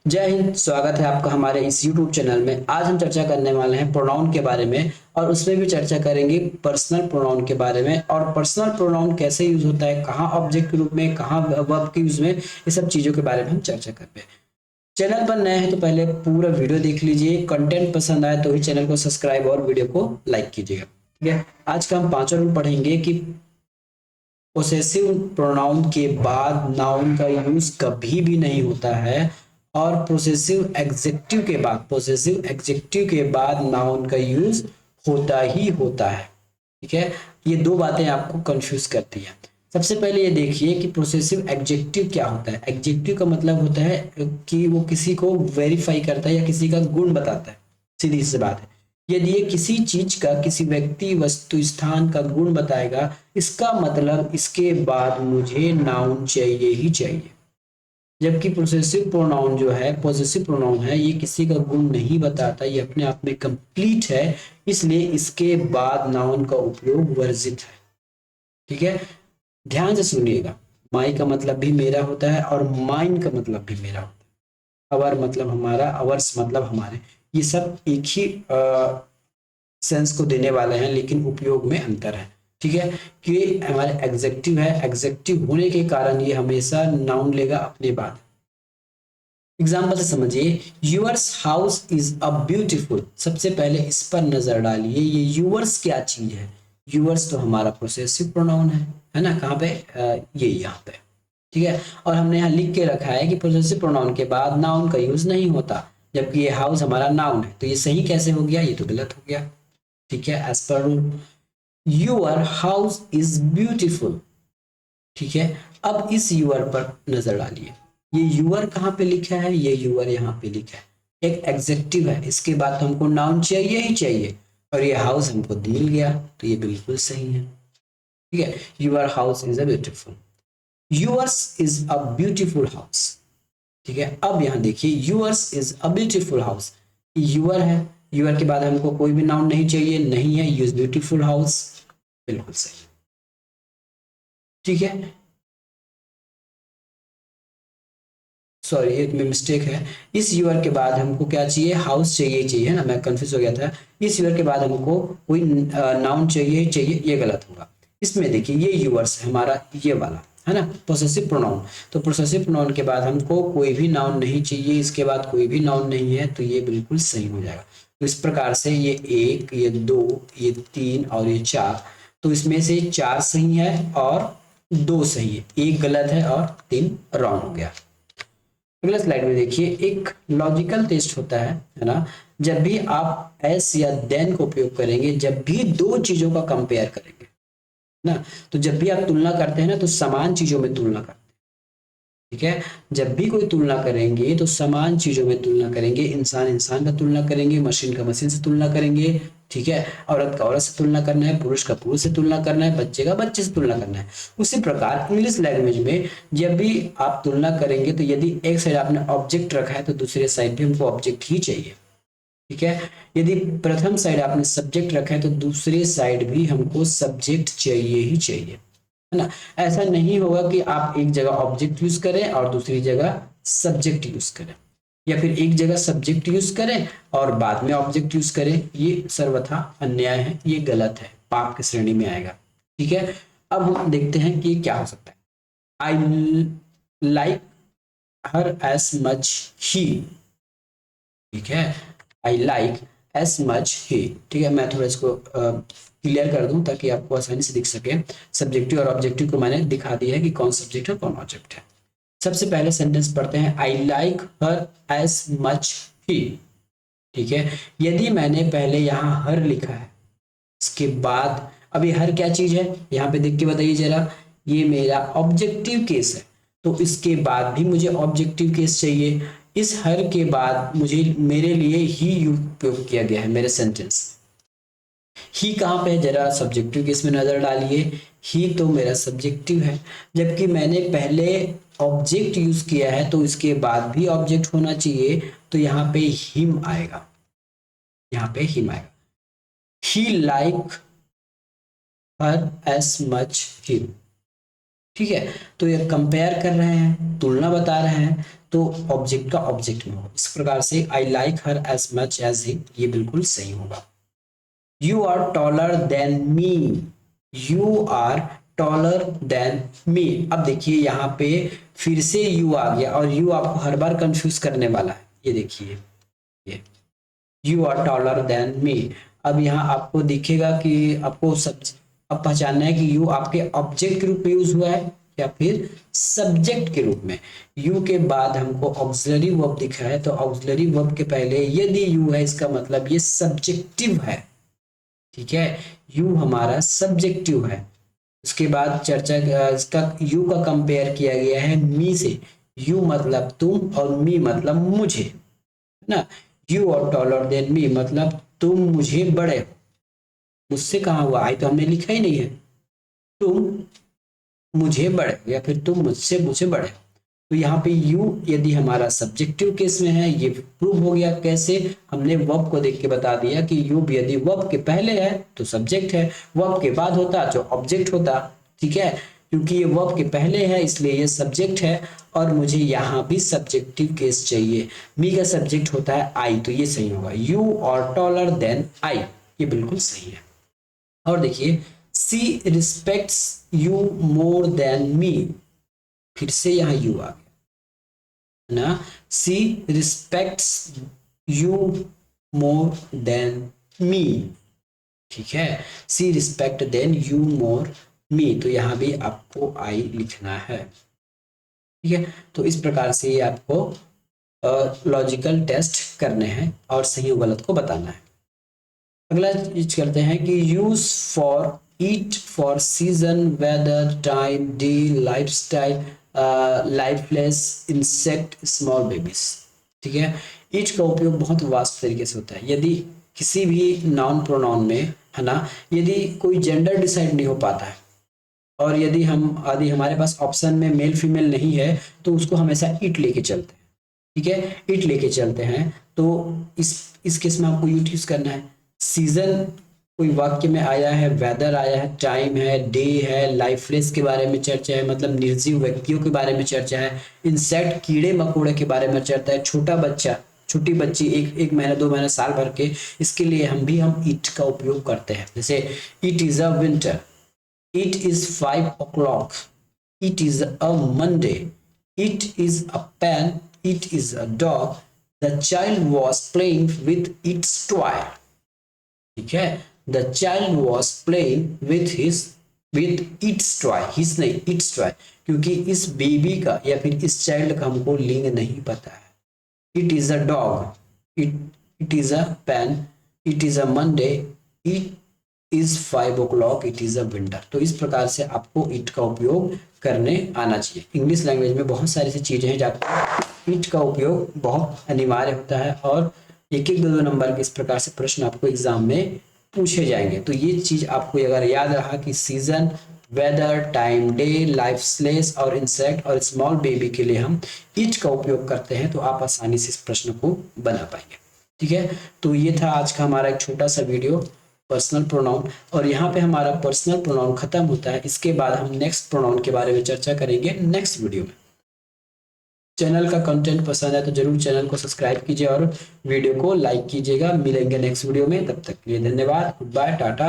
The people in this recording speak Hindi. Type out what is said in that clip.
जय हिंद। स्वागत है आपका हमारे इस YouTube चैनल में। आज हम चर्चा करने वाले हैं प्रोनाउन के बारे में और उसमें भी चर्चा करेंगे पर्सनल प्रोनाउन के बारे में और पर्सनल प्रोनाउन कैसे यूज होता है, कहाँ ऑब्जेक्ट के रूप में, कहाँ वर्ब के यूज में, ये सब चीजों के बारे में हम चर्चा करते हैं। चैनल पर नए हैं तो पहले पूरा वीडियो देख लीजिए, कंटेंट पसंद आए तो ही चैनल को सब्सक्राइब और वीडियो को लाइक कीजिएगा। ठीक है, आज का हम पांचों रूल पढ़ेंगे कि पोसेसिव प्रोनाउन के बाद नाउन का यूज कभी भी नहीं होता है और पोसेसिव एग्जेक्टिव के बाद नाउन का यूज होता ही होता है। ठीक है, ये दो बातें आपको कंफ्यूज करती हैं। सबसे पहले ये देखिए कि प्रोसेसिव एग्जेक्टिव क्या होता है। एग्जेक्टिव का मतलब होता है कि वो किसी को वेरीफाई करता है या किसी का गुण बताता है। सीधी सी बात है, यदि ये किसी चीज का, किसी व्यक्ति, वस्तु, स्थान का गुण बताएगा, इसका मतलब इसके बाद मुझे नाउन चाहिए ही चाहिए। जबकि पोसेसिव प्रोनाउन है, ये किसी का गुण नहीं बताता, ये अपने आप में कंप्लीट है, इसलिए इसके बाद नाउन का उपयोग वर्जित है। ठीक है, ध्यान से सुनिएगा। माई का मतलब भी मेरा होता है और माइन का मतलब भी मेरा होता है। अवर मतलब हमारा, अवर्स मतलब हमारे, ये सब एक ही सेंस को देने वाले हैं, लेकिन उपयोग में अंतर है। ठीक है, कि हमारे एग्जेक्टिव है, एग्जेक्टिव होने के कारण ये हमेशा नाउन लेगा अपने बाद। एग्जाम्पल से समझिए, yours house is a beautiful. सबसे पहले इस पर नजर डालिए, ये यूअर्स क्या चीज है। यूअर्स तो हमारा प्रोसेसिव प्रोनाउन है ना। कहाँ पे? ये यहाँ पे। ठीक है, और हमने यहाँ लिख के रखा है कि प्रोसेसिव प्रोनाउन के बाद नाउन का यूज नहीं होता, जबकि ये हाउस हमारा नाउन है। तो ये सही कैसे हो गया? ये तो गलत हो गया। ठीक है, as per rule your house is beautiful. ठीक है, अब इस यूअर पर नजर डालिए। ये यूअर कहाँ पे लिखा है? ये यूअर यहाँ पे लिखा है। एक एग्जेक्टिव है, इसके बाद तो हमको नाउन चाहिए ही चाहिए, और ये हाउस हमको मिल गया, तो ये बिल्कुल सही है। ठीक है, your house is a beautiful, yours is a beautiful house. ठीक है, अब यहाँ देखिए, yours is a beautiful house, your है, यूअर के बाद हमको कोई भी नाउन नहीं चाहिए, नहीं है, यूज ब्यूटीफुल हाउस, बिल्कुल सही। ठीक है, सॉरी एक में मिस्टेक है। इस यूअर के बाद हमको क्या चाहिए? हाउस चाहिए, चाहिए है ना, मैं कंफ्यूज हो गया था। इस यूअर के बाद हमको कोई नाउन चाहिए ही चाहिए, ये गलत होगा। इसमें देखिए, ये यूअर्स है हमारा, ये वाला है ना, पोसेसिव प्रोनाउन। तो पोसेसिव प्रोनाउन के बाद हमको कोई भी नाउन नहीं चाहिए, इसके बाद कोई भी नाउन नहीं है, तो ये बिल्कुल सही हो जाएगा। तो इस प्रकार से ये एक, ये दो, ये तीन और ये चार, तो इसमें से चार सही है और दो सही है, एक गलत है और तीन रॉन्ग हो गया। अगला स्लाइड में देखिए, एक लॉजिकल टेस्ट होता है ना। जब भी आप एस या देन का उपयोग करेंगे, जब भी दो चीजों का कंपेयर करेंगे ना, तो जब भी आप तुलना करते हैं ना, तो समान चीजों में तुलना करते हैं। ठीक है, जब भी कोई तुलना करेंगे तो समान चीजों में तुलना करेंगे। इंसान इंसान का तुलना करेंगे, मशीन का मशीन से तुलना करेंगे। ठीक है, औरत का औरत से तुलना करना है, पुरुष का पुरुष से तुलना करना है, बच्चे का बच्चे से तुलना करना है। उसी प्रकार इंग्लिश लैंग्वेज में जब भी आप तुलना करेंगे, तो यदि एक साइड आपने ऑब्जेक्ट रखा है तो दूसरे साइड भी हमको ऑब्जेक्ट ही चाहिए। ठीक है, यदि प्रथम साइड आपने सब्जेक्ट रखा है तो दूसरे साइड भी हमको सब्जेक्ट चाहिए ही चाहिए, है ना। ऐसा नहीं होगा कि आप एक जगह ऑब्जेक्ट यूज करें और दूसरी जगह सब्जेक्ट यूज करें, या फिर एक जगह सब्जेक्ट यूज करें और बाद में ऑब्जेक्ट यूज करें। ये सर्वथा अन्याय है, ये गलत है, पाप की श्रेणी में आएगा। ठीक है, अब हम देखते हैं कि क्या हो सकता है। I like her as much he. ठीक है, I like as much he. ठीक है, मैं थोड़ा इसको क्लियर कर दूं ताकि आपको आसानी से दिख सके। सब्जेक्टिव और ऑब्जेक्टिव को मैंने दिखा दिया है कि कौन सब्जेक्ट है कौन ऑब्जेक्ट है। सबसे पहले सेंटेंस पढ़ते हैं, I like her as much he. ठीक है, यदि मैंने पहले यहाँ हर लिखा है, इसके बाद अभी हर क्या चीज है यहाँ पे देख के बताइए जरा। ये मेरा ऑब्जेक्टिव केस है, तो इसके बाद भी मुझे ऑब्जेक्टिव केस चाहिए। इस हर के बाद मुझे, मेरे लिए ही उपयोग किया गया है, मेरे सेंटेंस। ही कहाँ पे है? जरा सब्जेक्टिव केस में नजर डालिए। ही तो मेरा सब्जेक्टिव है, जबकि मैंने पहले ऑब्जेक्ट यूज किया है, तो इसके बाद भी ऑब्जेक्ट होना चाहिए, तो यहाँ पे हिम आएगा, यहाँ पे हिम आएगा। ही like her as much him. ठीक है, तो ये कंपेयर कर रहे हैं, तुलना बता रहे हैं, तो ऑब्जेक्ट का ऑब्जेक्ट में हो। इस प्रकार से I like her as much as he, ये बिल्कुल सही होगा। You are taller than me, you are taller than me. अब देखिए यहाँ पे फिर से यू आ गया, और यू आपको हर बार कंफ्यूज करने वाला है। ये देखिए, ये you are taller than me. अब यहाँ आपको दिखेगा कि आपको सब अब पहचानना है कि यू आपके ऑब्जेक्ट के रूप में यूज हुआ है या फिर सब्जेक्ट के रूप में। यू के बाद हमको ऑक्सिलरी वर्ब दिखा है, तो ऑक्सिलरी वर्ब के पहले यदि यू है, इसका मतलब ये सब्जेक्टिव है। ठीक है, यू हमारा सब्जेक्टिव है। उसके बाद चर्चा इसका यू का कंपेयर किया गया है मी से। यू मतलब तुम और मी मतलब मुझे, है ना। You are taller than me मतलब तुम मुझे बड़े हो। मुझसे कहाँ हुआ, आई तो हमने लिखा ही नहीं है। तुम मुझे बड़े हो या फिर तुम मुझसे मुझे बड़े हो। तो यहाँ पे यू यदि हमारा सब्जेक्टिव केस में है, ये प्रूव हो गया। कैसे, हमने वर्ब को देख के बता दिया कि यू यदि वर्ब के पहले है तो सब्जेक्ट है, वर्ब के बाद होता जो ऑब्जेक्ट होता। ठीक है, क्योंकि ये वर्ब के पहले है इसलिए ये सब्जेक्ट है, और मुझे यहाँ भी सब्जेक्टिव केस चाहिए। मी का सब्जेक्ट होता है आई, तो ये सही होगा, you are taller than I, ये बिल्कुल सही है। और देखिए, she respects you more than me, फिर से यहाँ यू आ गया ना। She respects you more than me. ठीक है, she respect than you more me, तो यहाँ भी आपको आई लिखना है। ठीक है, तो इस प्रकार से ये आपको लॉजिकल टेस्ट करने हैं और सही और गलत को बताना है। अगला चीज करते हैं कि use for it for season, weather, time, day, lifestyle, lifeless, insect, small babies. ठीक है, ईच का उपयोग बहुत वास्ट तरीके से होता है। यदि किसी भी नाउन प्रोनाउन में, है ना, यदि कोई जेंडर डिसाइड नहीं हो पाता है, और यदि हमारे पास ऑप्शन में मेल फीमेल नहीं है, तो उसको हमेशा इट लेके चलते हैं। ठीक है, इट लेके चलते हैं, तो इस केस में आपको यूज करना है। सीजन कोई वाक्य में आया है, वेदर आया है, टाइम है, डे है, लाइफलेस के बारे में चर्चा है, मतलब निर्जीव व्यक्तियों के बारे में चर्चा है, इंसेक्ट कीड़े मकोड़े के बारे में चर्चा है, छोटा बच्चा, छोटी बच्ची, एक महीना 2 महीना साल भर के, इसके लिए हम इट का उपयोग करते हैं। जैसे it is a winter, it is 5 o'clock, it is a Monday, it is a pen, it is a dog, the child was playing with its toy. ठीक है, the child was playing with its toy, his नहीं इट्स टॉय, क्योंकि इस बेबी का या फिर इस चाइल्ड का हमको लिंग नहीं पता है। It is a dog, it is a pen, it is a Monday, it is 5 o'clock, it is a winter. तो इस प्रकार से आपको इट का उपयोग करने आना चाहिए। इंग्लिश लैंग्वेज में बहुत सारी ऐसी चीजें हैं जहाँ इट का उपयोग बहुत अनिवार्य होता है, और एक एक 2 नंबर के इस प्रकार से प्रश्न आपको एग्जाम में पूछे जाएंगे। तो ये चीज आपको अगर याद रहा कि season, weather, time, day, lifeless और इंसेक्ट और स्मॉल बेबी के लिए हम इट का उपयोग करते हैं, तो आप आसानी से इस प्रश्न को बना पाएंगे। ठीक है, तो ये था आज का हमारा एक छोटा सा वीडियो पर्सनल प्रोनाउन, और यहाँ पे हमारा पर्सनल प्रोनाउन खत्म होता है। इसके बाद हम नेक्स्ट प्रोनाउन के बारे में चर्चा करेंगे नेक्स्ट वीडियो में। चैनल का कंटेंट पसंद है तो जरूर चैनल को सब्सक्राइब कीजिए और वीडियो को लाइक कीजिएगा। मिलेंगे नेक्स्ट वीडियो में, तब तक के लिए धन्यवाद, गुड बाय, टाटा।